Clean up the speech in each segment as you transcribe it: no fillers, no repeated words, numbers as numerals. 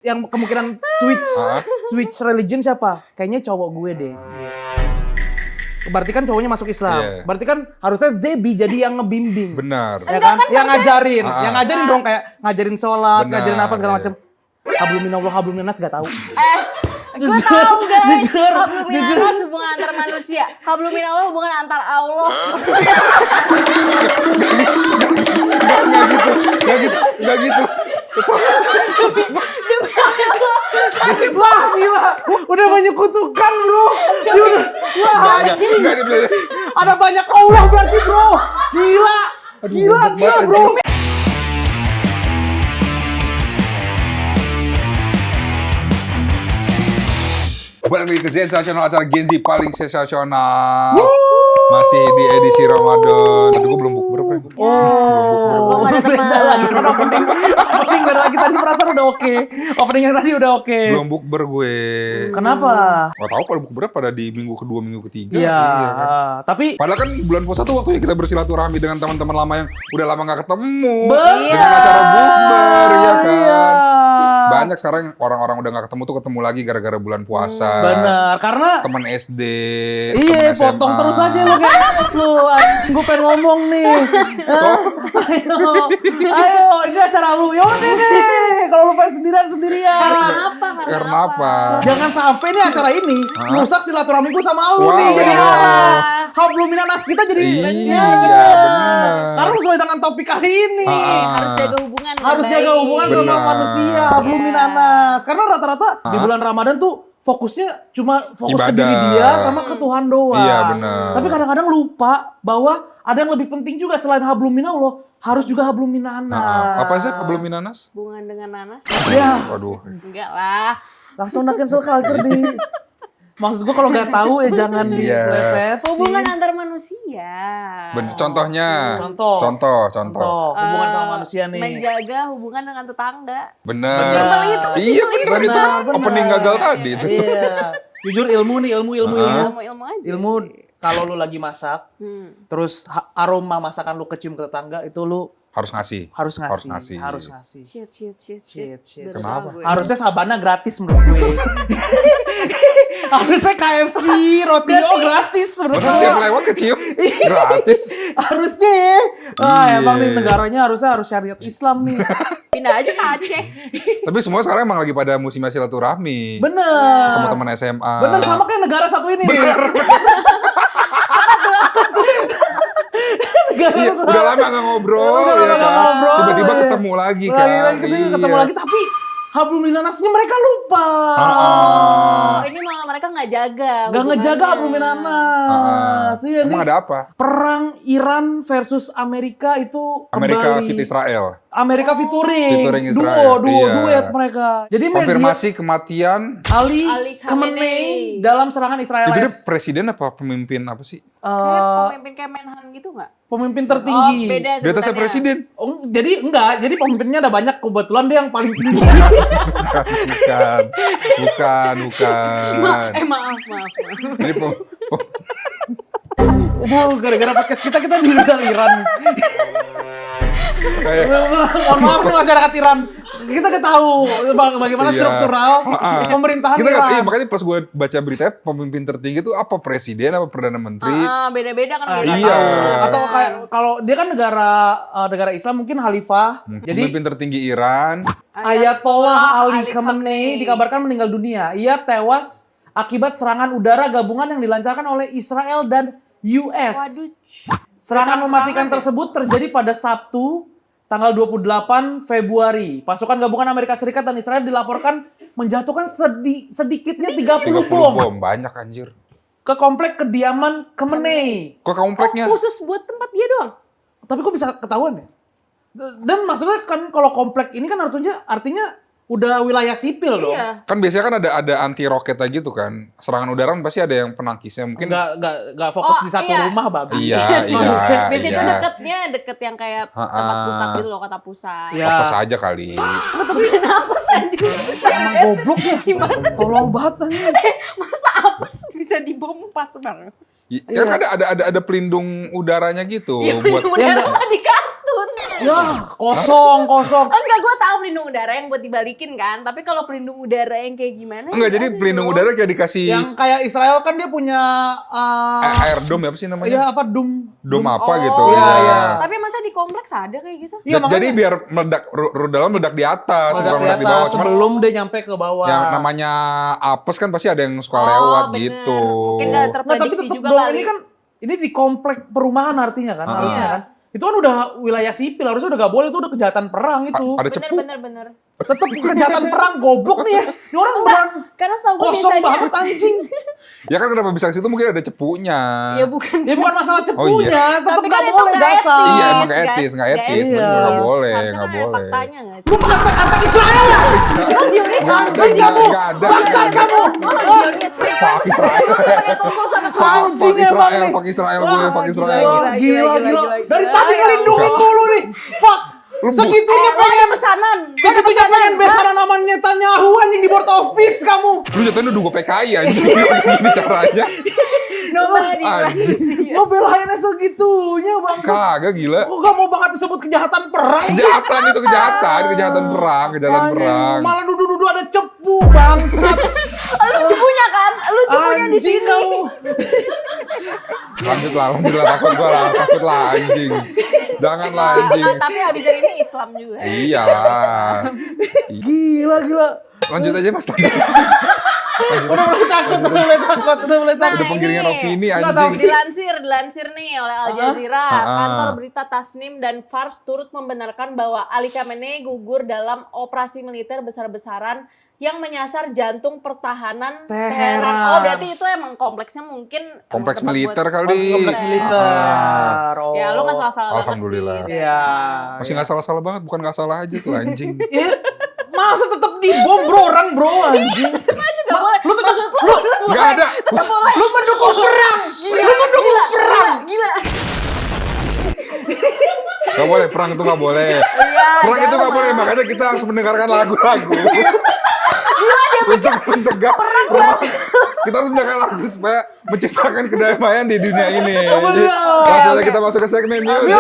Yang kemungkinan switch religion siapa? Kayaknya cowok gue deh. Berarti kan cowoknya masuk Islam. Iya. Berarti kan harusnya Zebi jadi yang ngebimbing. Benar. Ya kan? Yang ngajarin. Yang Ah. ngajarin dong kayak ngajarin sholat, Benar, ngajarin apa segala iya. macam. Hablum minallah, hablum minas gak tahu. Gue tahu guys, jujur. hablum minallah hubungan antar manusia, hablum minallah hubungan antar Allah. Enggak gitu. Wah gila, udah banyak kutukan bro. Dia udah, wah anjing. Enggak. Ada banyak Allah berarti bro. Gila bro. Balik lagi ke sensasional, acara Gen Z paling sensasional. Masih di edisi Ramadan. Tapi gue belum bukber, Bro. Oh, Belum ada beda teman. lagi kan opening beda lagi tadi perasaan udah oke. Opening yang tadi udah oke. Belum bukber gue. Kenapa? Gak tahu kalau bukber pada di minggu kedua, minggu ketiga. Iya, kan? tapi Padahal kan bulan puasa tuh waktunya kita bersilaturahmi dengan teman-teman lama yang udah lama gak ketemu. Betul. Dengan acara bukber, ya kan? Iya. Banyak sekarang orang-orang udah gak ketemu tuh ketemu lagi gara-gara bulan puasa. Bener, karena Teman SD, iya, teman SMA. potong terus aja lu kayak lu. Gue pengen ngomong nih. Ayo, ini acara lu. Yaudah deh. Kalau lu pengen sendirian. Karena apa? Jangan sampai nih acara ini rusak silaturahmi gue sama lu Wow. nih jadi marah. Hablum minas kita jadi Iya, bener. Karena sesuai dengan topik kali ini. Harus jaga hubungan. Harus dengan jaga baik. hubungan sama Benar. manusia, hablum minanas. Karena rata-rata di bulan Ramadan tuh fokusnya cuma fokus ke diri Ibadah. dia sama ke Tuhan doang. Iya, benar. Tapi kadang-kadang lupa bahwa ada yang lebih penting juga selain hablum minallah, harus juga hablum minanas. Apa sih belum minanas? Hubungan dengan nanas? Ya, Waduh. Enggak lah. langsung nak cancel culture di. Maksud gua kalau nggak tahu ya jangan Iya. dipleset. Hubungan antar manusia. Contohnya. Contoh. Contoh. Hubungan sama manusia nih. Menjaga hubungan dengan tetangga. Bener. Simpel itu, Iya bener itu kan Benar. opening gagal tadi itu. Iya. Jujur ilmu nih, ilmu. Ilmu aja. Ilmu kalau lu lagi masak, terus aroma masakan lu kecium ke tetangga, itu lu Harus ngasih. harus ngasih. Shit. Shit. Baru Kenapa? tahu gue. Harusnya Sabana gratis menurut gue. Harusnya KFC, Rotio gratis menurut Masa gue. setiap lewat kecium gratis. Harusnya ya. Wah, Iya. emang nih negaranya harus syariat Islam nih. Pindah aja ke Aceh. Tapi semua sekarang emang lagi pada musim silaturahmi. Bener. Teman-teman SMA. Bener, sama kayak negara satu ini nih. Negara Iya, satu. udah lama gak ngobrol. Udah lama ya nggak kan? ngobrol, Tiba-tiba ya. ketemu lagi kan. Ketemu Iya. lagi, tapi hablum minanasnya mereka lupa. Oh, ini malah mereka nggak jaga. Gak ngejaga hubungannya. hablum minanas. Iya Emang nih. ada apa? Perang Iran versus Amerika itu Amerika kembali. fit Israel. Amerika featuring. Featuring Israel, iya. Duet mereka. Jadi media Konfirmasi kematian. Ali Ali Khamenei Khamenei dalam serangan Israel. Itu dia presiden apa pemimpin apa sih? Kayak pemimpin Kemenhan gitu nggak? Pemimpin Oh, tertinggi. beda Di atasnya sebutannya. presiden. Oh, jadi enggak, jadi pemimpinnya ada banyak, kebetulan dia yang paling tinggi. Bukan. Maaf. Jadi Aduh, gara-gara podcast kita diundang Iran. kayak Mohon maaf nih masyarakat Iran. Kita nggak tahu bagaimana Iya. struktural pemerintahan kita Iran. iya, makanya pas gue baca beritanya pemimpin tertinggi itu apa presiden apa perdana menteri. Beda-beda kan. Nggak Iya. tahu. Atau kayak kalau dia kan negara Islam mungkin khalifah. Jadi Pemimpin tertinggi Iran. Ayatollah Ali Ali Khamenei Khamenei dikabarkan meninggal dunia. Ia tewas akibat serangan udara gabungan yang dilancarkan oleh Israel dan US. Waduh. Serangan Berat mematikan banget ya. tersebut terjadi pada Sabtu tanggal 28 Februari. Pasukan gabungan Amerika Serikat dan Israel dilaporkan menjatuhkan sedikitnya 30 bom banyak anjir. ke komplek kediaman Khamenei. Kok kompleknya? Khusus buat tempat dia doang. Tapi kok bisa ketahuan ya? Dan maksudnya kan kalau komplek ini kan artinya udah wilayah sipil dong. Iya. Kan biasanya kan ada anti roket aja gitu kan. Serangan udara kan pasti ada yang penangkisnya mungkin. Nggak fokus Oh, di satu iya. rumah, babi. Iya, iya. Biasanya iya. deketnya deket yang kayak tempat Ha-ha. pusat gitu loh, kata pusat. Iya. Apa saja kali. Kenapa anjing? Emang goblok ya. Tolong banget anjing. Masa apa bisa dibom pas banget? Kan ada pelindung udaranya gitu Ya buat udah di kartun. Ya, kosong. Enggak, gue tahu pelindung udara yang buat dibalikin kan. Tapi kalau pelindung udara yang kayak gimana? Enggak, jadi pelindung udara kayak dikasih Yang kayak Israel kan dia punya air dome apa sih namanya? ya apa dum. Dome apa gitu. Iya, ya. iya. Tapi masa di kompleks ada kayak gitu? Iya, Jadi makanya biar meledak rudal meledak di atas, meledak bukan di meledak di atas bawah. Cuman sebelum dia nyampe ke bawah. yang namanya apes kan pasti ada yang suka lewat bener. gitu. Mungkin nggak Nah, tapi terprediksi tetap juga dong kali. ini kan ini di komplek perumahan artinya kan harusnya Iya. kan. Itu kan udah wilayah sipil, harusnya udah gak boleh, itu udah kejahatan perang itu. Ada cepu. Bener. Tetap kejahatan perang, goblok nih ya. Ini orang beneran Karena setahu gue kosong biasanya. banget anjing. Ya kan kenapa bisa ke situ mungkin ada cepunya. Ya bukan. Ya bukan masalah Oh, cepunya, tetap Tapi gak kan itu boleh nggak dasar. etis. Iya emang Nggak gak etis, nggak etis. Iya. Bener, nggak boleh, Harusnya nggak kan ada boleh. faktanya nggak sih? Lu mengatak-atak Israel ya? Anjing kamu, nggak ada. bangsat kamu. Oh, Dionis. Fuck Israel. Pakai kumpul sama Fuck Anjing emang Israel, nih. fuck Israel Wah, gue, fuck Israel. gila. Gila. Dari gila. tadi Ya ngelindungin Allah. mulu nih. Fuck. Segitunya Ada pengen pesanan. Segitunya pengen besaran namanya Netanyahu anjing di board office kamu. Lu jatuhnya nuduh gue PKI anjing. Gini caranya. Nobody Anjing. Lo belainnya segitunya bang. Kagak gila. Kok gak mau banget disebut kejahatan perang sih? Kejahatan itu kejahatan perang. Anjing, malah nuduh-nuduh ada cepu bangsat. Lu cepunya kan? Lu cepunya di Anjing sini. kamu. Lanjut lah, takut lah anjing. Janganlah anjing. Tapi habis dari ini Islam juga. Iyalah. Gila. Lanjut aja mas, lanjut. Udah mulai takut. Udah penggiringan ini. opini Nggak tahu. anjing. Dilansir nih oleh Al Jazeera, kantor berita Tasnim dan Fars turut membenarkan bahwa Ali Khamenei gugur dalam operasi militer besar-besaran yang menyasar jantung pertahanan Teheran. Oh, berarti itu emang kompleksnya mungkin Kompleks emang tempat militer buat- kali. Kompleks militer. Oh. Ya, lu nggak salah-salah banget Alhamdulillah. sih. Iya. Masih nggak salah-salah banget, bukan nggak salah aja tuh anjing. Ya, masa tetap dibom bro orang bro anjing. Nggak boleh. Lu tetap Maksud lu Nggak ada. tetap boleh. lu mendukung perang. Lu mendukung perang. Gila. Gak boleh, perang itu gak boleh. Perang itu gak boleh, makanya kita harus mendengarkan lagu-lagu. Untuk mencegah perang. Kita harus mendengarkan lagu supaya menciptakan kedamaian di dunia ini. Jadi langsung aja kita masuk ke segmen music.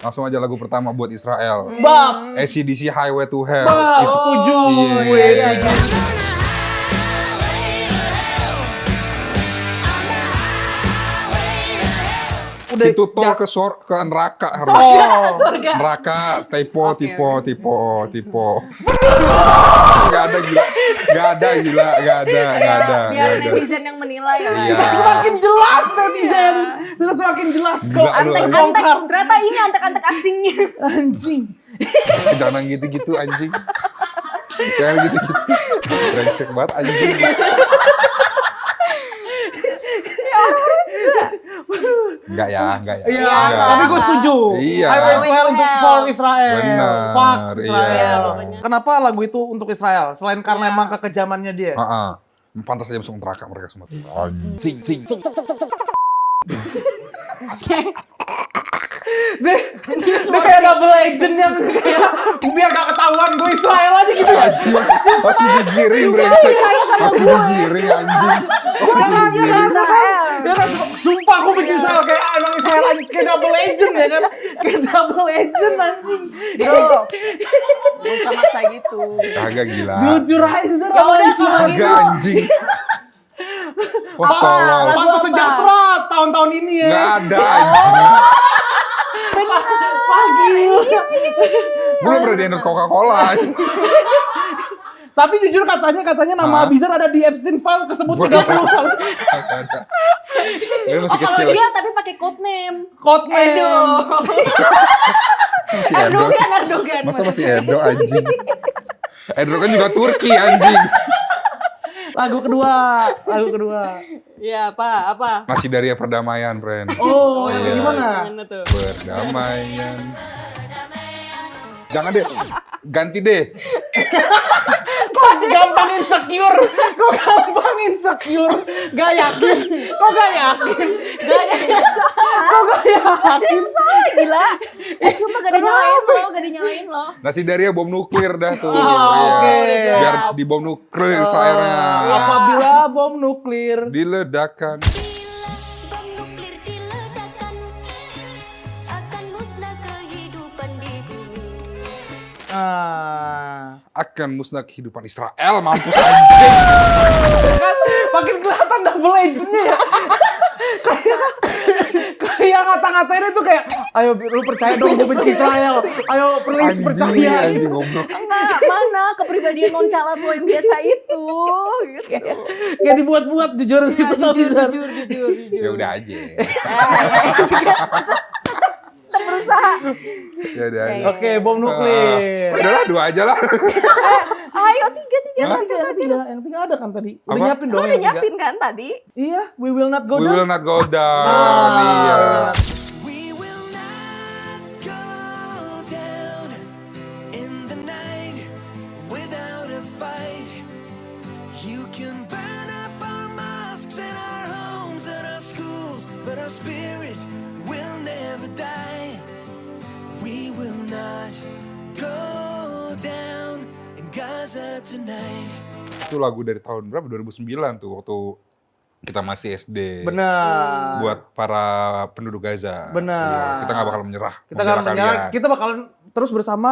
Langsung aja lagu pertama buat Israel. Bab. AC/DC Highway to Hell. Bab. Setuju. Iya. Udah Itu tol ke neraka. Surga. Neraka, typo. Gak ada gila. Biar netizen yang menilai ya. Iya. sudah semakin jelas netizen. Sudah semakin jelas kok. Gila lu, Antek-antek. Ternyata ini antek-antek asingnya. Anjing. Jangan gitu-gitu anjing. Jangan gitu-gitu. Brengsek banget anjing. Enggak ya. Iya, Enggak. tapi gue setuju. Iya. Highway to Hell untuk for Israel. Benar, Fuck iya. Israel. Pokoknya. Kenapa lagu itu untuk Israel? Selain karena Iya. emang kekejamannya dia. Pantas aja masuk neraka mereka semua. Anjing. Dia kayak double agent yang kayak biar gak ketahuan gue Israel aja gitu ya. Anjing, masih digiring brengsek. Masih digiring anjing. Ya kan, sumpah aku benci Israel kayak emang Israel aja kayak double agent ya kan. Kayak double agent anjing. Gak usah maksa gitu. Kagak gila. Jujur aja Ya sama udah, Israel. kalau Kagak anjing. Wah, tolol. Lagu Pantas apa? sejahtera tahun-tahun ini ya. Nggak ada anjing. Pagi. Belum pernah di endorse Coca-Cola. Tapi jujur katanya nama Abizar ada di Epstein file kesebut 30 kali. Dia masih Kalau kecil. dia tapi pakai code name. Code Edo. name. Masih Edo. Erdogan. Masa masih Edo anjing. Edo kan juga Turki anjing. Lagu kedua. Ya, apa? Masih dari perdamaian, friend. Oh, yang Iya. gimana? Gimana tuh? Perdamaian. Jangan deh. Ganti deh. Kok gampang insecure? Gak yakin? Kok gak yakin? Gak ada yang tahu. Kok gak yakin? Gila. Sumpah gak dinyalain lo. Nah si Daria bom nuklir dah tuh. Ah, Iya. oke. Biar dibom nuklir Israelnya. Apabila bom nuklir. Diledakkan. Bom nuklir diledakkan akan musnah kehidupan di bumi. Akan musnah kehidupan Israel, mampus anjing. Kan makin kelihatan double edge-nya ya. kayak ngata-ngatain itu kayak, ayo lu percaya dong gue benci Israel. Ayo please percaya. Anjing goblok. Enggak, mana kepribadian nonchalant lo yang biasa itu. Gitu. Kayak dibuat-buat jujur itu tau Bizar. Jujur. Ya udah aja. Kita berusaha. Ya udah aja. Oke, bom nuklir. Udahlah dua aja lah. Ayo tiga. Yang tiga ada kan tadi. Udah Apa? nyiapin dong Lo udah yang tiga. nyiapin kan tadi? Iya, we will not go We down. will not go down. Iya. We will not go down in the night without a fight. You can burn up our mosques and our homes and our schools, but our spirit will never die. We will not go down in Gaza tonight. Itu lagu dari tahun berapa? 2009 tuh waktu kita masih SD. Benar. Buat para penduduk Gaza. Benar. Iya, kita nggak bakal menyerah. Kita akan membela menyerah, kalian. kita bakalan terus bersama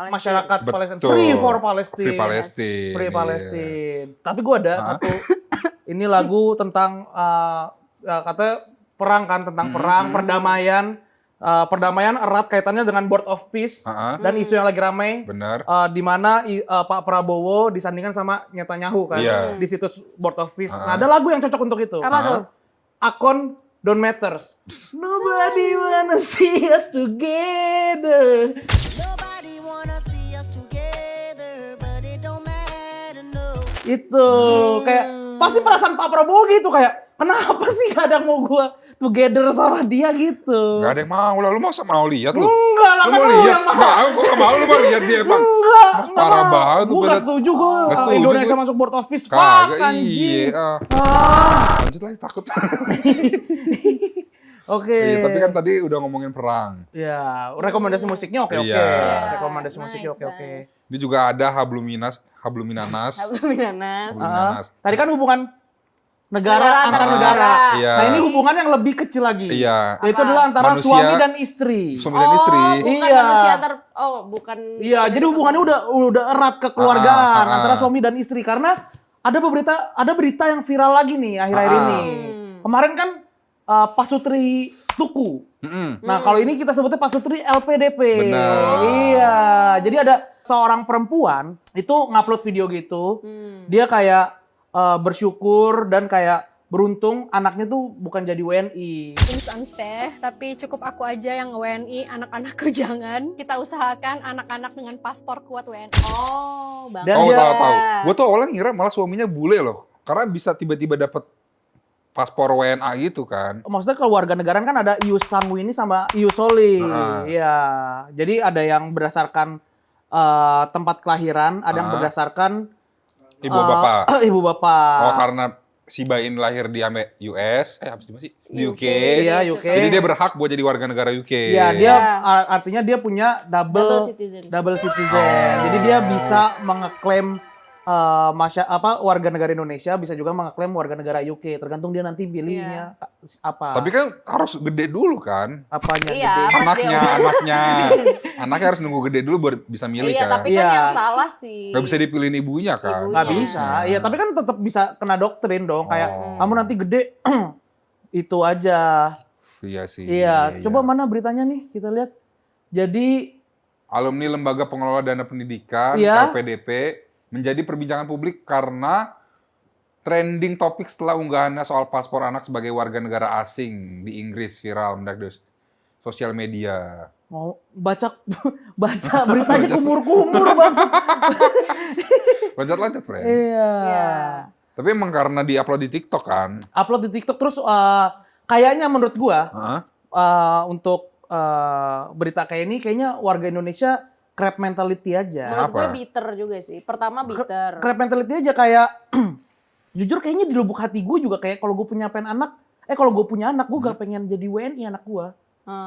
masyarakat Palestina. Betul. Free for Palestine. Free Palestine. Free Iya. Palestine. Tapi gue ada Hah? satu, ini lagu tentang katanya perang kan, tentang perang, perdamaian. Perdamaian erat kaitannya dengan Board of Peace dan isu yang lagi ramai. Benar. Di mana Pak Prabowo disandingkan sama Netanyahu kan Iya. di situs Board of Peace. Nah, ada lagu yang cocok untuk itu. Apa tuh? Akon Don't Matters. Nobody wanna see us together. Nobody wanna see us together, but it don't matter, no. Itu kayak pasti perasaan Pak Prabowo gitu kayak kenapa sih gak ada yang mau gue together sama dia gitu. Gak ada yang mau lah. Lu masa mau lihat lu? Enggak lah, Lu kan mau lu lihat? yang mau. Nggak, gua nggak mau lu mau lihat dia emang. Enggak Parah banget tuh, gue gak bener. setuju gue Nggak setuju Indonesia gue. masuk Board of Peace. Fuck Kagak, anjing. iya. Ah. Lanjut lagi takut. Oke. Iya, tapi kan tadi udah ngomongin perang. Ya, rekomendasi musiknya oke. Iya. Rekomendasi musiknya Nice, oke. nice. Ini juga ada Habluminanas. Minanas. Habluminanas. Tadi kan hubungan negara Negara antar antar negara. Iya. Nah, ini hubungan yang lebih kecil lagi. Iya. Itu adalah antara Manusia- suami dan istri. Suami dan istri. Bukan Iya. manusia bukan. Iya, jadi hubungannya udah erat kekeluargaan antara ah. suami dan istri karena ada berita yang viral lagi nih akhir-akhir ini. Kemarin kan Pasutri Tuku. Nah, kalau ini kita sebutnya Pasutri LPDP. Benar. Iya, jadi ada seorang perempuan itu ngupload video gitu. Dia kayak bersyukur dan kayak beruntung anaknya tuh bukan jadi WNI. Ini unfair, tapi cukup aku aja yang WNI, anak-anakku jangan. Kita usahakan anak-anak dengan paspor kuat WNI. Oh, bang. Dan Oh, dia- tahu. Gue tuh awalnya ngira malah suaminya bule loh. Karena bisa tiba-tiba dapat paspor WNA gitu kan. Maksudnya keluarga negaraan kan ada ius sanguinis sama ius soli. Ah. Iya. Jadi ada yang berdasarkan tempat kelahiran, ada yang berdasarkan Ibu bapak. ibu bapak. Oh, karena si bayi ini lahir di US, apa sih? Di UK. Iya, UK. Jadi dia berhak buat jadi warga negara UK. Iya, dia artinya dia punya Double citizen. double citizen. Jadi dia bisa mengeklaim warga negara Indonesia, bisa juga mengeklaim warga negara UK. Tergantung dia nanti pilihnya apa. Tapi kan harus gede dulu kan. Apanya Iya. gede? Pas Anaknya harus nunggu gede dulu baru bisa milih Iya, kan. tapi kan Iya. yang salah sih. Gak bisa dipilihin ibunya kan. Nggak bisa. Iya, tapi kan tetap bisa kena doktrin dong. Kayak kamu nanti gede itu aja. Iya sih. Iya, coba mana beritanya nih kita lihat. Jadi Alumni Lembaga Pengelola Dana Pendidikan Iya. LPDP menjadi perbincangan publik karena trending topik setelah unggahannya soal paspor anak sebagai warga negara asing di Inggris viral mendadak sosial media. mau baca beritanya kumur-kumur banget. Lanjut, friend. Iya. Tapi emang karena di-upload di TikTok kan. Upload di TikTok terus kayaknya menurut gua untuk berita kayak ini kayaknya warga Indonesia crab mentality aja. Menurut gue Apa? bitter juga sih. Pertama bitter. Crab mentality aja kayak jujur kayaknya di lubuk hati gue juga kayak kalau gue punya pengen anak kalau gue punya anak, gue gak pengen jadi WNI anak gue.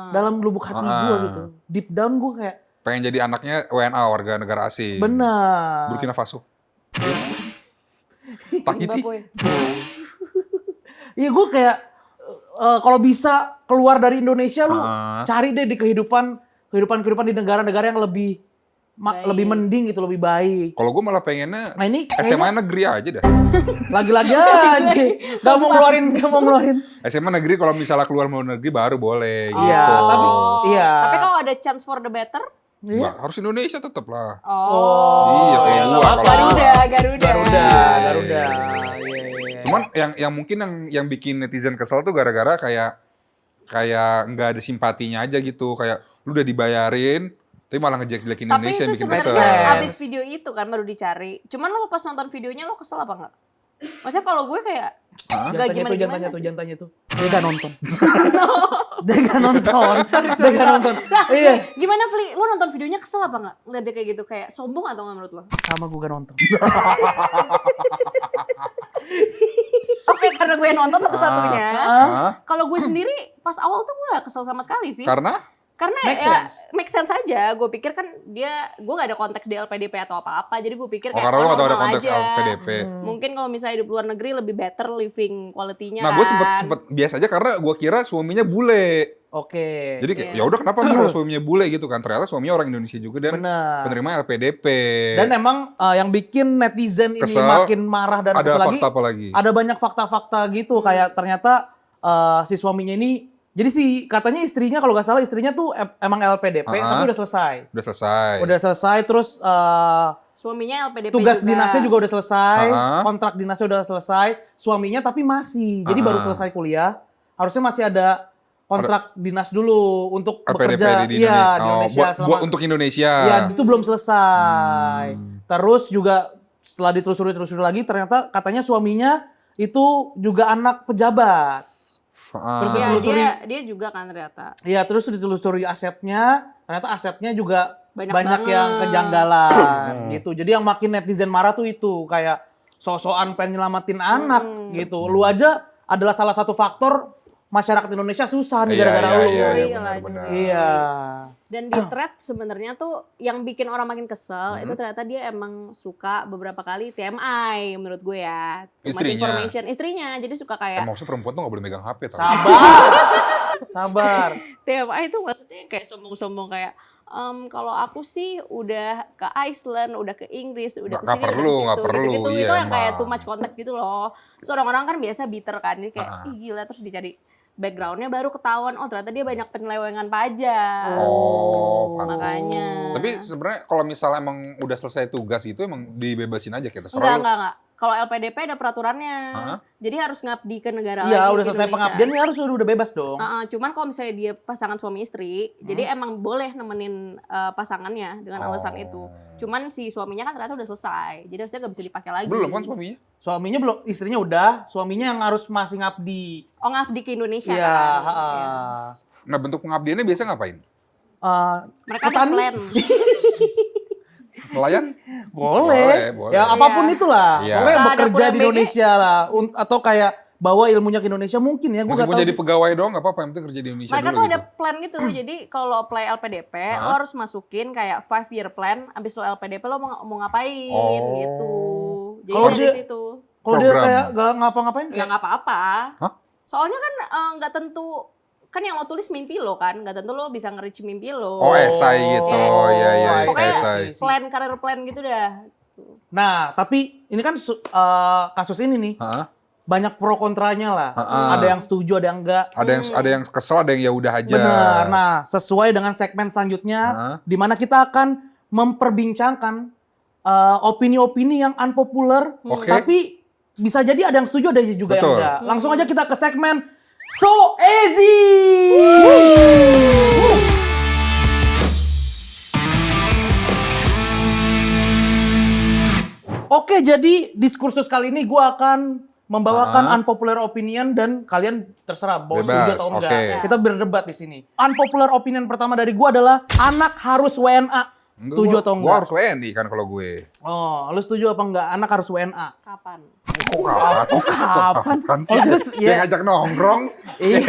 Dalam lubuk hati gue gitu. Deep down gue kayak, Pengen jadi anaknya WNA, warga negara asing. bener. Burkina Faso. Tahiti. Iya gue kayak, kalau bisa keluar dari Indonesia lu cari deh di kehidupan di negara-negara yang lebih mending gitu, lebih baik. Kalau gue malah pengennya Nah ini SMA kayaknya negeri aja dah. lagi-lagi aja. Gak mau ngeluarin. SMA negeri kalau misalnya keluar mau negeri baru boleh gitu. Iya, tapi iya. Tapi kalau ada chance for the better? Nggak, harus Indonesia tetap lah. Oh. Iya, kalau gua, kalau Garuda. Garuda. Iya. Cuman yang mungkin yang bikin netizen kesel tuh gara-gara kayak nggak ada simpatinya aja gitu. Kayak lu udah dibayarin, tapi malah ngejelek-jelekin Tapi Indonesia itu bikin kesel. sebenarnya abis video itu kan baru dicari. Cuman lo pas nonton videonya lo kesel apa enggak? Maksudnya kalau gue kayak Jangan gimana tuh, sih? jangan tanya tuh. Dia gak nonton. Dia gak nonton. Nah, Iya. gimana Fli? Lo nonton videonya kesel apa enggak? Ngeliat dia kayak gitu, kayak sombong atau enggak menurut lo? Sama gue gak nonton. Oke, karena gue nonton satu-satunya. Hah? Kalau gue sendiri pas awal tuh gue gak kesel sama sekali sih. Karena Karena Make make sense aja. Gue pikir kan gue gak ada konteks di LPDP atau apa-apa. Jadi gue pikir kayak karena lu nggak tahu ada normal konteks aja. LPDP. Mungkin kalau misalnya hidup luar negeri lebih better living quality-nya Nah, gue kan. sempet biasa aja karena gue kira suaminya bule. Oke. Jadi kayak Iya. ya udah kenapa kalau suaminya bule gitu kan? Ternyata suaminya orang Indonesia juga dan Benar. penerima LPDP. Dan emang yang bikin netizen ini Kesel. makin marah dan Ada kesel lagi, fakta apa lagi? ada banyak fakta-fakta gitu. Kayak ternyata si suaminya ini, jadi katanya istrinya kalau nggak salah istrinya tuh emang LPDP, tapi udah selesai. Udah selesai. Terus Suaminya LPDP tugas juga. dinasnya juga udah selesai, Ah. kontrak dinasnya udah selesai, suaminya tapi masih. Jadi baru selesai kuliah, harusnya masih ada kontrak dinas dulu untuk LPDP bekerja di iya, Indonesia. di Indonesia buat selama untuk Indonesia. ya itu belum selesai. Terus juga setelah ditelusuri lagi ternyata katanya suaminya itu juga anak pejabat. Terus Iya, ditelusuri, dia juga kan ternyata. iya terus ditelusuri asetnya, ternyata asetnya juga Banyak banyak banget. yang kejanggalan gitu. Jadi yang makin netizen marah tuh itu kayak sosokan pengen nyelamatin anak gitu. Lu aja adalah salah satu faktor masyarakat Indonesia susah nih gara-gara lu. Iya, benar-benar. Iya. Dan di thread sebenarnya tuh yang bikin orang makin kesel itu ternyata dia emang suka beberapa kali TMI menurut gue ya. Too much Istrinya? information. Istrinya jadi suka kayak Maksudnya perempuan tuh gak boleh megang HP tau. Sabar. TMI itu maksudnya kayak sombong-sombong kayak kalau aku sih udah ke Iceland, udah ke Inggris, udah ke Nggak sini, perlu, udah nggak ke situ, perlu, gitu-gitu. iya Itu yang kayak emang. too much konteks gitu loh. Terus orang-orang kan biasa bitter kan, jadi kayak ih gila, terus dicari backgroundnya baru ketahuan, oh ternyata dia banyak penyelewengan pajak. Oh, Makanya. Tapi sebenarnya kalau misalnya emang udah selesai tugas itu emang dibebasin aja kita. Terserah lu. Enggak. Kalau LPDP ada peraturannya. Hah? Jadi harus ngabdi ke negara Iya, lain. udah ke selesai Indonesia. pengabdian ya harus udah bebas dong. Cuman kalau misalnya dia pasangan suami istri, jadi emang boleh nemenin pasangannya dengan alasan itu. Cuman si suaminya kan ternyata udah selesai, jadi harusnya gak bisa dipakai lagi. Belum kan suaminya? Suaminya belum, istrinya udah, suaminya yang harus masih ngabdi. Oh ngabdi ke Indonesia Iya, kan? Iya. Nah bentuk pengabdiannya biasa ngapain? Mereka ada petani. plan. Nelayan? Boleh. Boleh. Ya apapun Iya. itulah. Iya. Pokoknya Nggak ada bekerja pulang di BG. Indonesia lah. Atau kayak bawa ilmunya ke Indonesia mungkin ya. Gue gak Meskipun tahu jadi sih. pegawai doang gak apa-apa, yang penting kerja di Indonesia Mereka dulu tuh gitu. ada plan gitu, jadi kalau apply LPDP, lo harus masukin kayak 5-year plan, abis lo LPDP lo mau ngapain Oh. gitu. Jadi Kalau dari dia- situ. Kalau dia program. kayak gak ngapa-ngapain Ya kayak nggak apa-apa. Hah? Soalnya kan nggak tentu, kan yang lo tulis mimpi lo kan, nggak tentu lo bisa nge-reach mimpi lo. Oh, esai gitu. Iya. Iya, Pokoknya esai. karir plan gitu dah. Nah, tapi ini kan kasus ini nih Hah? banyak pro kontranya lah. Ha-ha. Ada yang setuju, ada yang enggak. Ada yang kesel, ada yang ya udah aja. Benar. Nah, sesuai dengan segmen selanjutnya Ha-ha. di mana kita akan memperbincangkan opini-opini yang unpopular, Oke. tapi bisa jadi ada yang setuju, ada juga yang Betul. enggak. Langsung aja kita ke segmen So Easy. Oke, jadi diskursus kali ini gue akan membawakan unpopular opinion dan kalian terserah mau Bebas, setuju atau enggak. oke. Kita berdebat di sini. Unpopular opinion pertama dari gue adalah anak harus WNA. Setuju atau Gue enggak? harus WNI kan kalau gue. Oh, lu setuju apa enggak? Anak harus WNA. Kapan? Kok kapan? Kapan? Kapan sih? Oh, terus, Dia ya. ngajak nongkrong. Iya.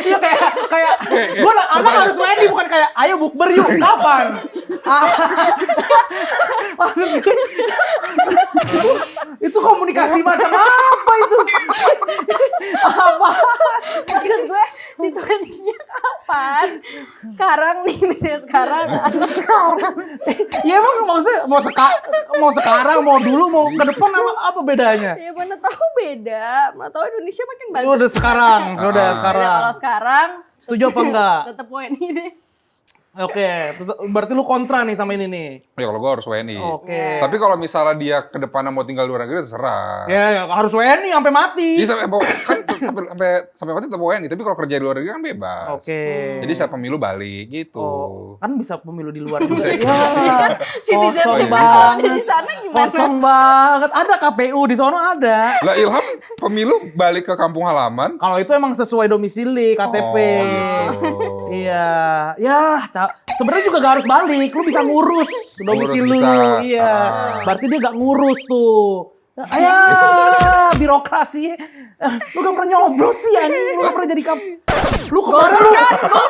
Iya kayak gue anak harus WNI bukan kayak ayo bukber yuk. Kapan? Maksud gue itu komunikasi macam apa itu? Apa? Maksud gue situasinya kapan? Sekarang nih, misalnya sekarang. Ya emang maksudnya mau sekarang, mau dulu, mau ke depan apa bedanya? Ya mana tahu beda, mana tahu Indonesia makin bagus. Udah sekarang, sudah Ya, sekarang. kalau sekarang Setuju apa enggak? tetap WNI deh. Oke, berarti lu kontra nih sama ini nih. Ya kalau gue harus WNI. Oke. Tapi kalau misalnya dia ke depannya mau tinggal di luar negeri terserah. Ya harus WNI sampai mati. Dia sampai mati tetap WNI, tapi kalau kerja di luar negeri kan bebas. Oke. Jadi saat pemilu balik gitu. Oh, kan bisa pemilu di luar juga. Bisa. Ya, kosong Citizenship banget. di sana gimana? Kosong banget. Ada KPU di sono ada. Lah Ilham pemilu balik ke kampung halaman. Kalau itu emang sesuai domisili KTP. gitu. Iya, ya sebenarnya juga gak harus balik. Lu bisa ngurus domisili lu. bisa. Iya, berarti dia gak ngurus tuh. Birokrasi. Lu gak pernah nyoblos sih anjing. Lu gak pernah jadi Lu kemarin lu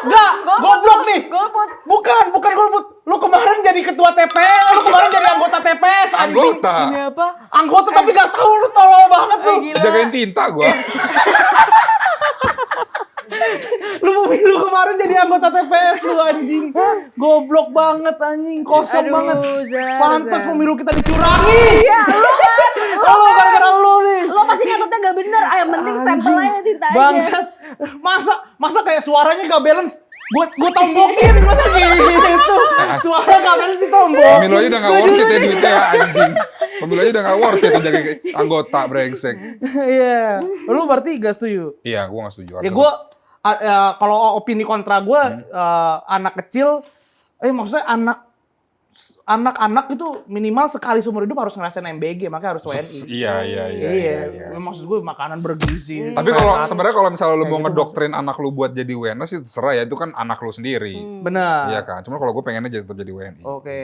enggak goblok nih. Golput. Bukan golput. Lu kemarin jadi ketua TPS, lu kemarin jadi anggota TPS anjing. Anggota. Ini apa? Anggota tapi gak tahu lu tolol banget tuh. Jagain tinta gua. Lu kemarin jadi anggota TPS lu anjing. Goblok banget anjing, kosong Aduh, banget. Zar, Pantes Zar. pemilu kita dicurangi. Ya lu kan. Lu gara-gara lu nih. Lo pasti nyatetnya gak bener. Yang penting stempel aja tinta aja. Bangsat. Masa kayak suaranya gak balance. Gue tombokin masa gitu. Suara gak balance sih tombok. Pemilu aja udah gak worth it ya duitnya ya anjing. Pemilu aja udah gak worth it jaga anggota brengsek. Iya. Lu berarti gak setuju? Iya, gua gak setuju. Ya gue kalau opini kontra gue anak kecil, maksudnya anak-anak itu minimal sekali seumur hidup harus ngerasain MBG, makanya harus WNI. Iya. Maksud gue makanan bergizi. Tapi kalau sebenarnya kalau misalnya lu mau ngedoktrin anak lu buat jadi WNI sih terserah ya, itu kan anak lu sendiri. Benar. Iya kan? Cuma kalau gue pengennya tetap jadi WNI. Oke.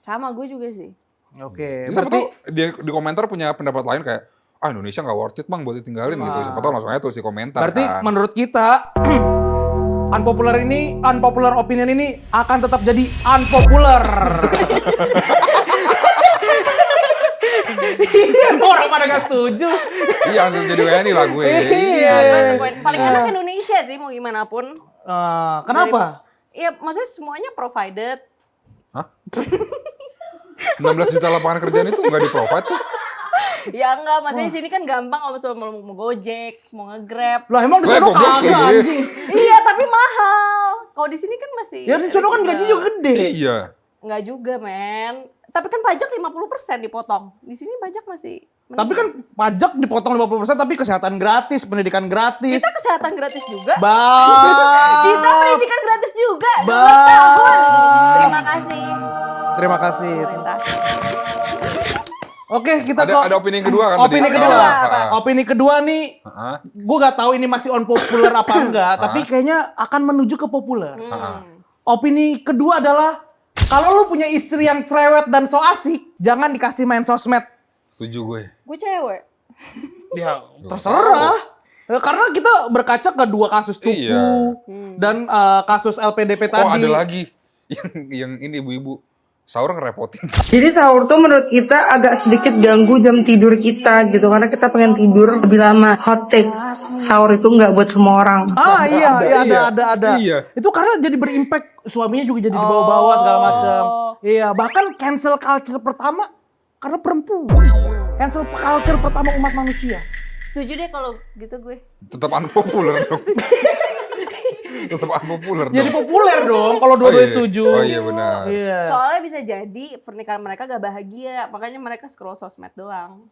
Sama gue juga sih. Oke. Jadi siapa Berarti tahu dia di komentar punya pendapat lain kayak Indonesia nggak worth it bang buat ditinggalin gitu. Siapa tahu langsung aja tulis di komentar. berarti kan. menurut kita unpopular opinion ini akan tetap jadi unpopular. Iya, orang pada gak setuju. Iya, harus jadi WNI lah gue. Iya. Paling enak Indonesia sih mau gimana pun. Kenapa? Iya, maksudnya semuanya provided. 16 juta lapangan kerjaan itu nggak di-provide tuh. Ya enggak, maksudnya di sini kan gampang kalau misalnya mau Gojek, mau nge-Grab. Lah emang di Lah, sono goblok, kagak iya. anjing. Iya, tapi mahal. Kalau di sini kan masih. Ya di sono kan gaji juga gede. Iya. Enggak juga, men. Tapi kan pajak 50% dipotong. Di sini pajak masih. Tapi kan pajak dipotong 50%, tapi kesehatan gratis, pendidikan gratis. Kita kesehatan gratis juga. Kita pendidikan gratis juga. 12 tahun. Terima kasih. Terima kasih. Pemerintah. Oke, kita Ada opini yang kedua kan Opini tadi? kedua. Apa? Opini kedua nih, Heeh. gue gak tahu ini masih unpopular apa enggak, tapi kayaknya akan menuju ke populer. Opini kedua adalah, kalau lu punya istri yang cerewet dan so asik, jangan dikasih main sosmed. Setuju gue. Gue cewek. Ya, terserah. Karena kita berkaca ke dua kasus Tuku Iya. dan kasus LPDP tadi. Oh, ada lagi yang ini ibu-ibu sahur ngerepotin. Jadi sahur tuh menurut kita agak sedikit ganggu jam tidur kita gitu, karena kita pengen tidur lebih lama. Hot take, sahur itu nggak buat semua orang. Ada. Iya. Itu karena jadi berimpact, suaminya juga jadi dibawa-bawa segala macam. Iya, bahkan cancel culture pertama karena perempuan. Cancel culture pertama umat manusia. Setuju deh kalau gitu gue. Tetap unpopular dong. Tetap unpopular dong. Jadi populer dong kalau dua-duanya setuju. Oh iya benar. Iya. Soalnya bisa jadi pernikahan mereka gak bahagia, makanya mereka scroll sosmed doang.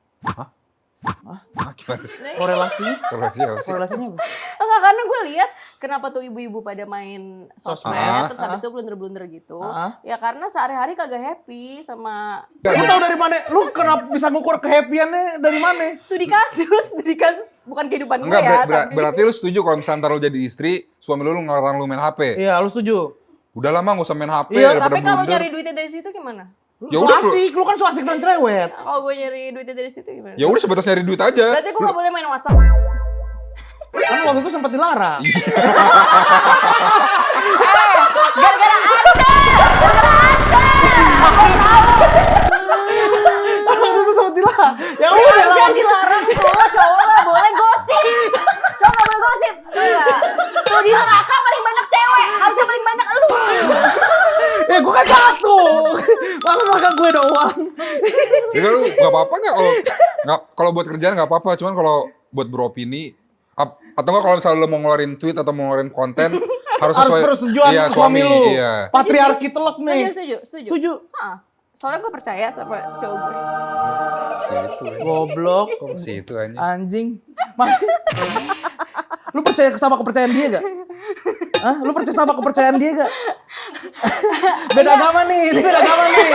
Gimana sih? Korelasinya? Korelasi apa sih? Korelasinya apa? Enggak, karena gue lihat kenapa tuh ibu-ibu pada main sosmed, Ah. terus habis itu blunder-blunder gitu. Ah. Ya karena sehari-hari kagak happy sama Lu tahu dari mana? Lu kenapa bisa ngukur kehappiannya dari mana? studi kasus bukan kehidupan gue Enggak, ya. tapi- berarti lu setuju kalau misalnya ntar lu jadi istri, suami lu ngelarang lu main HP? Iya, lu setuju? Udah lama nggak usah main HP Iya, daripada Tapi kalau blunder. nyari duitnya dari situ gimana? Ya So udah, asik, lu kan so asik dan cerewet. Kalau gue nyari duitnya dari situ gimana? ya udah sebatas nyari duit aja. Berarti gue gak boleh main WhatsApp. Kan waktu itu sempat dilarang. Gara-gara Waktu itu sempat dilarang. Ya Anda udah harusnya lah. dilarang tuh. Cowok gak boleh gosip. Cowok gak boleh gosip. Tuh di neraka paling banyak cewek. Harusnya paling banyak elu. Ya gue kan satu. Langsung makan gue doang. Ya kan lu nggak apa-apa nggak kalau buat kerjaan nggak apa-apa, cuman kalau buat beropini atau nggak kalau misalnya lo mau ngeluarin tweet atau mau ngeluarin konten harus Harus sesuai persetujuan iya, suami lu. Iya. Patriarki telek nih. Setuju. Setuju. Hah. Soalnya gue percaya sama cowok gue. Situ, Goblok. situ aja. Anjing. Lu percaya sama kepercayaan dia gak? Hah? Lu percaya sama kepercayaan dia gak? Beda agama nih, ini beda agama nih.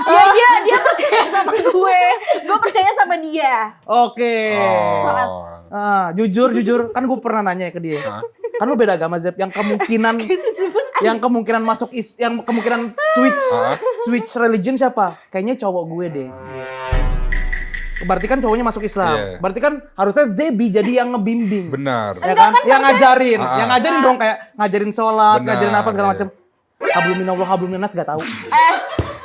Iya dia percaya sama gue. Gue percaya sama dia. Oke. Keras. Jujur, kan gue pernah nanya ke dia. Kan lu beda agama Zep, yang kemungkinan masuk yang kemungkinan switch religion siapa? Kayaknya cowok gue deh. Berarti kan cowoknya masuk Islam. Iya. Berarti kan harusnya Zebi jadi yang ngebimbing. Benar. Ya kan? Yang ngajarin, yang Ah. ngajarin dong kayak ngajarin sholat, Benar, ngajarin apa segala iya. macam. Hablum minallah, hablum minas gak tahu.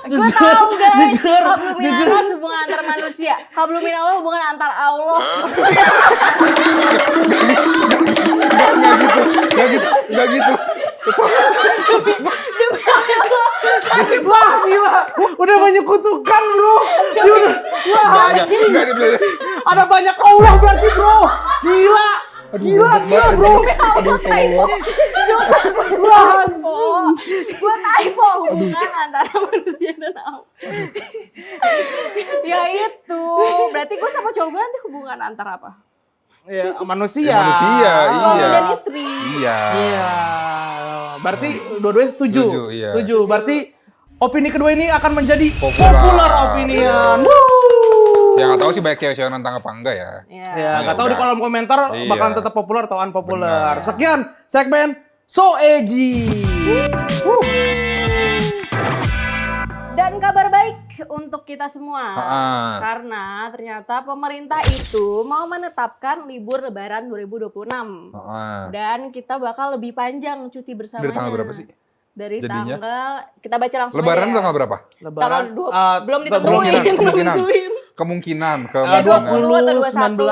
Gue tahu guys. jujur. Hablum minallah hubungan antar manusia. Hablum minallah hubungan antar Allah. Nggak gitu. Wah gila, udah banyak kutukan bro. Dia udah, wah anjing. Nggak dibeli. Ada banyak Allah berarti bro. Gila bro. Wah anjing. Gue typo hubungan antara manusia dan Allah. Ya itu. Berarti gue sama cowok gue nanti hubungan antara apa? Ya manusia. Ya, manusia, Suami iya. dan istri. Iya. Iya. Berarti dua-duanya setuju. Setuju, iya. Setuju. Berarti opini kedua ini akan menjadi Popular. popular opinion. Ya nggak tahu sih banyak cewek-cewek nantang apa enggak ya. Ya. Ya, nggak tahu di udah. kolom komentar Iya. bakalan tetap populer atau unpopular. Benar. Sekian segmen So Edgy. Dan kabar baik untuk kita semua. Ah. Karena ternyata pemerintah itu mau menetapkan libur lebaran 2026. Dan kita bakal lebih panjang cuti bersamanya. Dari tanggal berapa sih? Dari Jadinya? tanggal, kita baca langsung Lebaran aja ya. tanggal berapa? Tanggal belum ditentuin. kemungkinan. Nentuin. Kemungkinan. 20 atau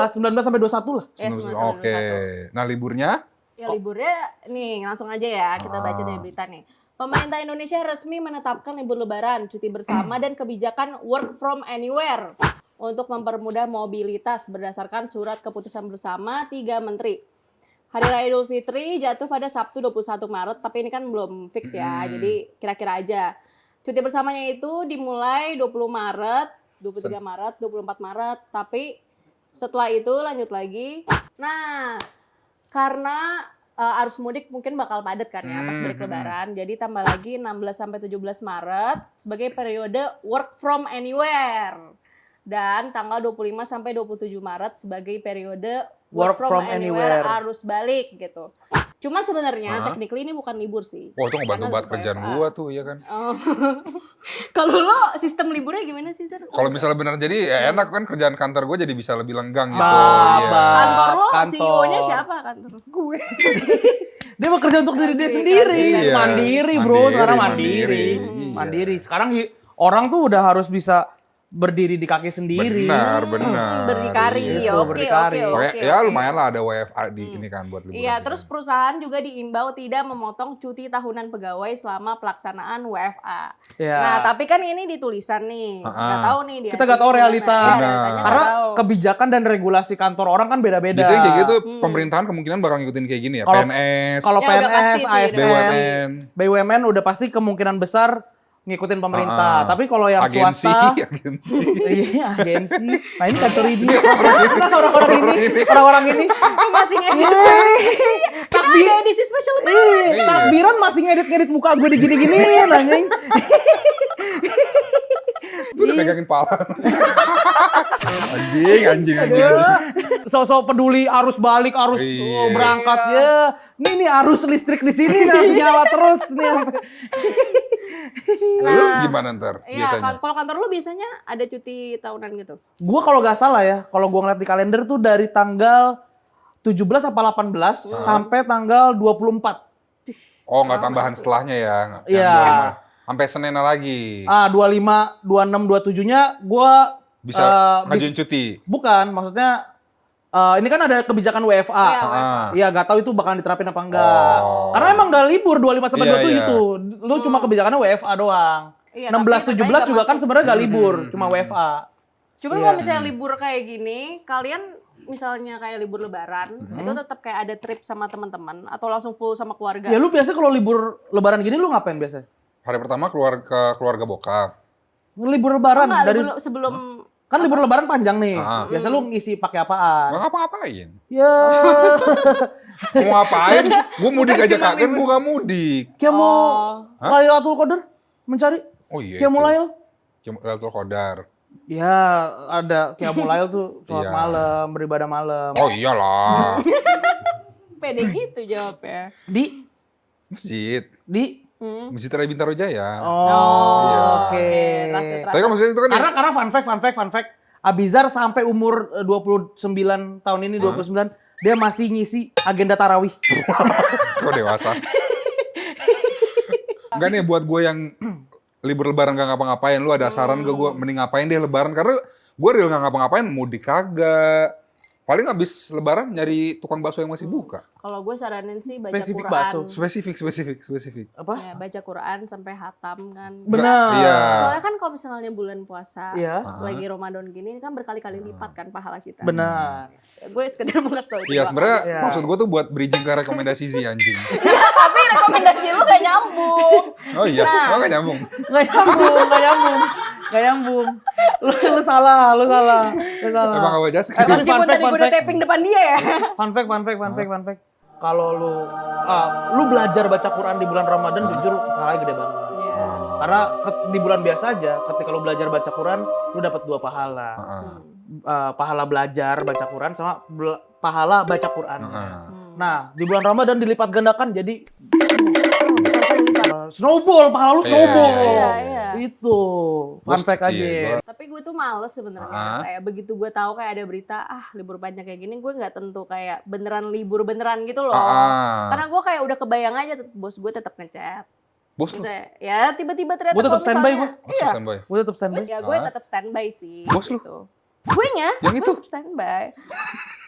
19 sampai 21 lah. Ya, 19 sampai Oke. 21. Nah liburnya? Ya liburnya nih langsung aja ya kita baca dari berita nih. Pemerintah Indonesia resmi menetapkan libur lebaran, cuti bersama dan kebijakan work from anywhere untuk mempermudah mobilitas berdasarkan surat keputusan bersama 3 menteri. Hari Raya Idul Fitri jatuh pada Sabtu 21 Maret, tapi ini kan belum fix ya. Jadi kira-kira aja. Cuti bersamanya itu dimulai 20 Maret, 23 Maret, 24 Maret, tapi setelah itu lanjut lagi. Nah, karena arus mudik mungkin bakal padat kan ya pas balik lebaran. Jadi tambah lagi 16 sampai 17 Maret sebagai periode work from anywhere. Dan tanggal 25 sampai 27 Maret sebagai periode work from anywhere arus balik gitu. Cuma sebenarnya technically ini bukan libur sih. Wah itu ngebantu Karena banget kerjaan WFA. gua tuh, iya kan. Oh. Kalau lo sistem liburnya gimana sih, Sir? Kalau misalnya benar jadi ya enak kan kerjaan kantor gua jadi bisa lebih lenggang gitu. Kantor lo Kantor. CEO-nya siapa kantor? Gue. Dia bekerja untuk diri dia sendiri. Iya. Mandiri bro, Mandiri, sekarang mandiri. mandiri. Iya. Mandiri. Sekarang orang tuh udah harus bisa berdiri di kaki sendiri. Benar. Berdikari. Gitu, Oke, berdikari. oke, Makanya, oke. ya lumayan lah ada WFA di ini kan buat liburan. Iya, terus perusahaan juga diimbau tidak memotong cuti tahunan pegawai selama pelaksanaan WFA. Ya. Nah, tapi kan ini di tulisan nih. Nggak tahu nih dia. Kita nggak tahu realita. Iya, Benar. realitanya nggak Karena tahu. kebijakan dan regulasi kantor orang kan beda-beda. Biasanya kayak gitu pemerintahan kemungkinan bakal ngikutin kayak gini ya. Kalau- PNS, Kalau Ya, udah PNS, pasti sih, ASN, BUMN, BUMN udah pasti kemungkinan besar ngikutin pemerintah. Tapi kalau yang agensi, swasta, agensi. iya agensi. Nah ini kantor ini, orang-orang ini. masih ngedit. Kita Takbir, ada edisi special Iya. takbiran masih ngedit-ngedit muka gue digini-giniin anjing. Itu udah megangin pala. anjing. sosok peduli arus balik, arus Iya. berangkat ya. Nih arus listrik di sini masih nyala terus nih. Lu gimana ntar Iya, biasanya? kalau kantor lu biasanya ada cuti tahunan gitu. Gua kalau nggak salah ya, kalau gua ngeliat di kalender tuh dari tanggal 17 apa 18 sampai tanggal 24. Oh, nggak tambahan setelahnya ya? Iya. 25. Sampai Senin lagi. 25, 26, 27-nya gua Bisa ngajuin cuti. bukan, maksudnya ini kan ada kebijakan WFA. Iya, Ah. Iya, nggak tahu itu bakalan diterapin apa enggak. Oh. Karena emang nggak libur 25 sampai Iya, 27 iya. itu. Lu cuma kebijakannya WFA doang. Iya, 16 tapi 17 juga nggak kan masuk. sebenarnya nggak libur, cuma WFA. Cuma Iya. kalau misalnya libur kayak gini, kalian misalnya kayak libur lebaran, itu tetap kayak ada trip sama teman-teman atau langsung full sama keluarga? Ya lu biasa kalau libur lebaran gini lu ngapain biasa? Hari pertama keluar ke keluarga bokap. Libur lebaran Enggak, dari libur sebelum kan libur lebaran panjang nih. Ah. Biasa lu ngisi pakai apaan? Nggak ngapa-ngapain. Ya, Mau ngapain? Gue mudik aja kak, kan gue gak mudik. kayak mau Hah? Lailatul Qadar mencari Oh iya. kayak mau Lail. Lailatul Qadar. Ya, ada kayak mau Lail tuh sholat Iya. malam, beribadah malam. Oh iyalah. pede gitu jawabnya. Di Masjid. Masjid Raya Bintaro Jaya. Oh, Iya. oke. Tapi kan maksudnya itu kan Karena fun fact. Abizar sampai umur 29 tahun ini 29 dia masih ngisi agenda tarawih. kok dewasa. Enggak nih buat gue yang libur lebaran gak ngapa-ngapain, lu ada saran ke gue mending ngapain deh lebaran, karena gue real gak ngapa-ngapain, mudik kagak. Paling habis lebaran nyari tukang bakso yang masih buka. Kalau gue saranin sih baca Spesifik Quran. bakso. Spesifik. Apa? Ya, baca Quran sampai hatam kan. Benar. Iya. Soalnya kan kalau misalnya bulan puasa, Iya. lagi Ramadan gini kan berkali-kali lipat kan pahala kita. Benar. Gue sekedar mau ngasih tau itu. Iya, doang. sebenarnya Iya. maksud gue tuh buat bridging ke rekomendasi sih anjing. Tapi rekomendasi lu gak nyambung. Oh iya, Nah. lo gak nyambung. Nggak nyambung. Lu salah. Emang gak jelas. Terus Meskipun tadi gue udah fact. tapping depan dia ya. Fun fact. Kalau lu belajar baca Quran di bulan Ramadan jujur pahalanya gede banget. Iya. Karena di bulan biasa aja ketika lu belajar baca Quran lu dapat 2 pahala. Pahala belajar baca Quran sama pahala baca Quran. Nah, di bulan Ramadan dilipat gandakan jadi snowball, pahala lu snowball. Iya. Itu fun fact aja. Iya, Tapi gue tuh males sebenarnya. Kayak begitu gue tahu kayak ada berita, libur panjang kayak gini, gue nggak tentu kayak beneran libur beneran gitu loh. Karena gue kayak udah kebayang aja bos gue tetap ngechat. Bos lu? Misalnya, ya tiba-tiba ternyata Gua tetap kalau standby, misalnya- Masuk Iya. standby. Gue tetap standby. Ya gue tetap standby sih. Bos lu? gitu. Gue nya Yang itu? tetap standby.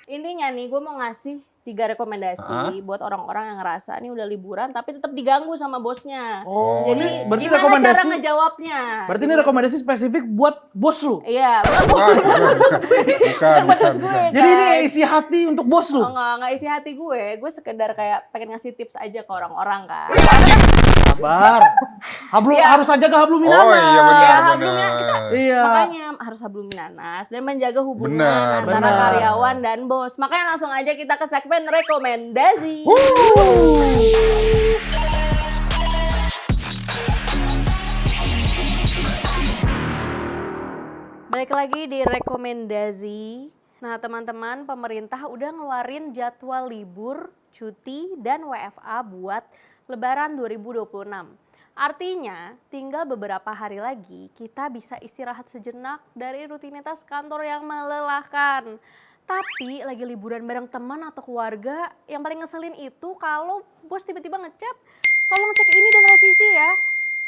Intinya nih gue mau ngasih 3 rekomendasi buat orang-orang yang ngerasa nih udah liburan tapi tetap diganggu sama bosnya. Oh, Jadi berarti gimana rekomendasi- cara ngejawabnya? Berarti ini rekomendasi spesifik buat bos lu. Iya, bukan bos Bukan. bos gue. Jadi ini guys. isi hati untuk bos lu. Oh, enggak isi hati gue sekedar kayak pengen ngasih tips aja ke orang-orang kan. Sabar. Iya. Harus aja ke hablum minana. Oh iya benar. Ya, hablumnya Iya. Makanya harus hablum minanas dan menjaga hubungan Benar, antara benar. karyawan dan bos. Makanya langsung aja kita ke segmen rekomendasi. Balik lagi di rekomendasi. Nah teman-teman, pemerintah udah ngeluarin jadwal libur, cuti, dan WFA buat Lebaran 2026. Artinya, tinggal beberapa hari lagi kita bisa istirahat sejenak dari rutinitas kantor yang melelahkan. Tapi lagi liburan bareng teman atau keluarga, yang paling ngeselin itu kalau bos tiba-tiba ngechat, tolong cek ini dan revisi ya.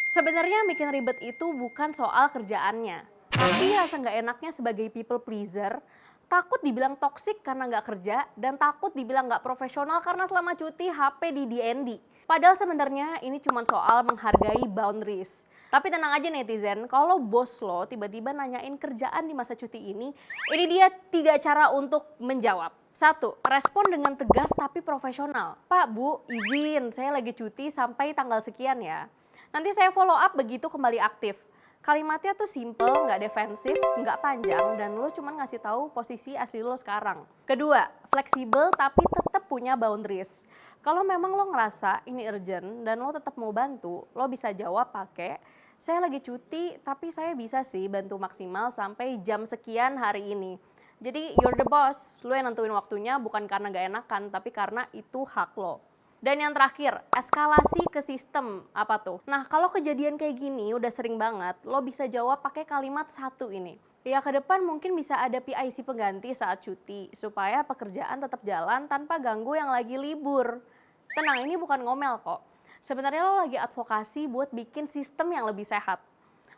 Sebenarnya yang bikin ribet itu bukan soal kerjaannya, tapi rasa nggak enaknya sebagai people pleaser, takut dibilang toksik karena nggak kerja, dan takut dibilang nggak profesional karena selama cuti HP di DND. Padahal sebenarnya ini cuma soal menghargai boundaries. Tapi tenang aja netizen, kalau bos lo tiba-tiba nanyain kerjaan di masa cuti ini dia 3 cara untuk menjawab. 1. Respon dengan tegas tapi profesional. Pak, Bu, izin saya lagi cuti sampai tanggal sekian ya. Nanti saya follow up begitu kembali aktif. Kalimatnya tuh simple, nggak defensif, nggak panjang, dan lo cuma ngasih tahu posisi asli lo sekarang. Kedua, fleksibel tapi tetap punya boundaries. Kalau memang lo ngerasa ini urgent dan lo tetap mau bantu, lo bisa jawab pakai, saya lagi cuti tapi saya bisa sih bantu maksimal sampai jam sekian hari ini. Jadi you're the boss, lo yang nentuin waktunya bukan karena gak enakan, tapi karena itu hak lo. Dan yang terakhir, eskalasi ke sistem. Apa tuh? Nah, kalau kejadian kayak gini udah sering banget, lo bisa jawab pakai kalimat satu ini. Ya, ke depan mungkin bisa ada PIC pengganti saat cuti, supaya pekerjaan tetap jalan tanpa ganggu yang lagi libur. Tenang, ini bukan ngomel kok. Sebenarnya lo lagi advokasi buat bikin sistem yang lebih sehat.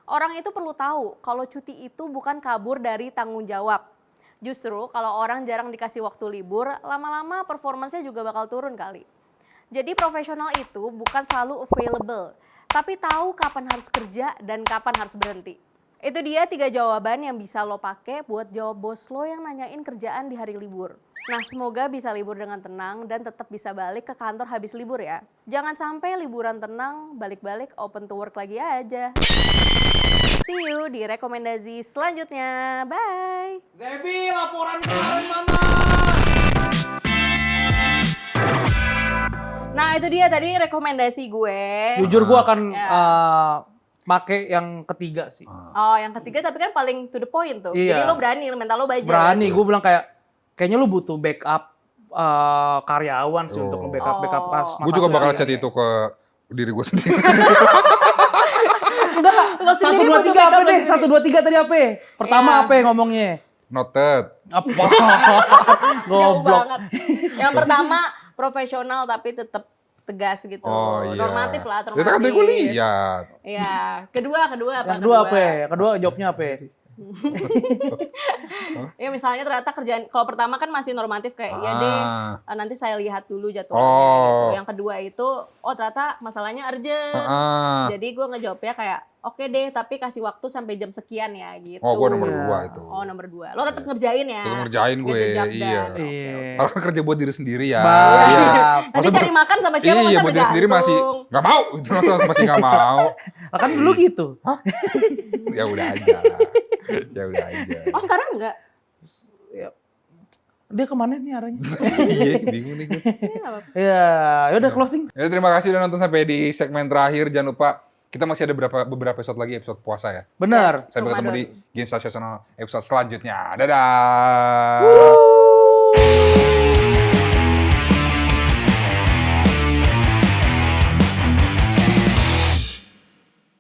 Orang itu perlu tahu kalau cuti itu bukan kabur dari tanggung jawab. Justru kalau orang jarang dikasih waktu libur, lama-lama performanya juga bakal turun kali. Jadi profesional itu bukan selalu available, tapi tahu kapan harus kerja dan kapan harus berhenti. Itu dia 3 jawaban yang bisa lo pakai buat jawab bos lo yang nanyain kerjaan di hari libur. Nah, semoga bisa libur dengan tenang dan tetap bisa balik ke kantor habis libur ya. Jangan sampai liburan tenang, balik-balik open to work lagi aja. See you di rekomendasi selanjutnya. Bye! Zebi, laporan kemarin mana? Nah, itu dia tadi rekomendasi gue. Jujur gue akan pakai yang ketiga sih. Oh, yang ketiga tapi kan paling to the point tuh. Iya. Jadi lo berani, mental lo baja. Berani, gue bilang kayaknya lu butuh backup karyawan sih untuk backup kas. Gue juga bakal chat itu ke diri gue sendiri. Lo sendiri 1, 2, 3 apa deh? 1, 2, 3 tadi apa? Pertama Iya. apa ngomongnya? Noted. Apa? Jauh Goblok. banget. Yang pertama profesional tapi tetap tegas gitu. Oh iya. Normatif lah, Ya kan tadi gue lihat. Iya. Kedua apa? Yang kedua apa? Kedua jawabnya apa? Ya misalnya ternyata kerjaan, kalau pertama kan masih normatif kayak ya deh nanti saya lihat dulu jadwalnya gitu. Yang kedua itu ternyata masalahnya urgent. Jadi gue ngejawabnya kayak oke deh tapi kasih waktu sampai jam sekian ya gitu. Oh, gue nomor 2 itu. Oh, nomor 2. Lo tetap ngerjain ya. Tetap ngerjain gue, Get the job iya. done. Oke. Kalau kan kerja buat diri sendiri ya. Iya. Nanti cari makan sama siapa Iya, masa buat diri sendiri masih bergantung. nggak mau. Itu masih nggak mau. Kan dulu gitu. Ya udah aja. Ya udah aja. Oh, sekarang enggak? Dia kemana nih arahnya? Iya, bingung nih gue. Ya, yaudah closing. Ya, terima kasih udah nonton sampai di segmen terakhir. Jangan lupa kita masih ada beberapa episode lagi, episode puasa ya. Benar. Yes. Sampai ketemu di Ramadan. Gen Sensational episode selanjutnya. Dadah.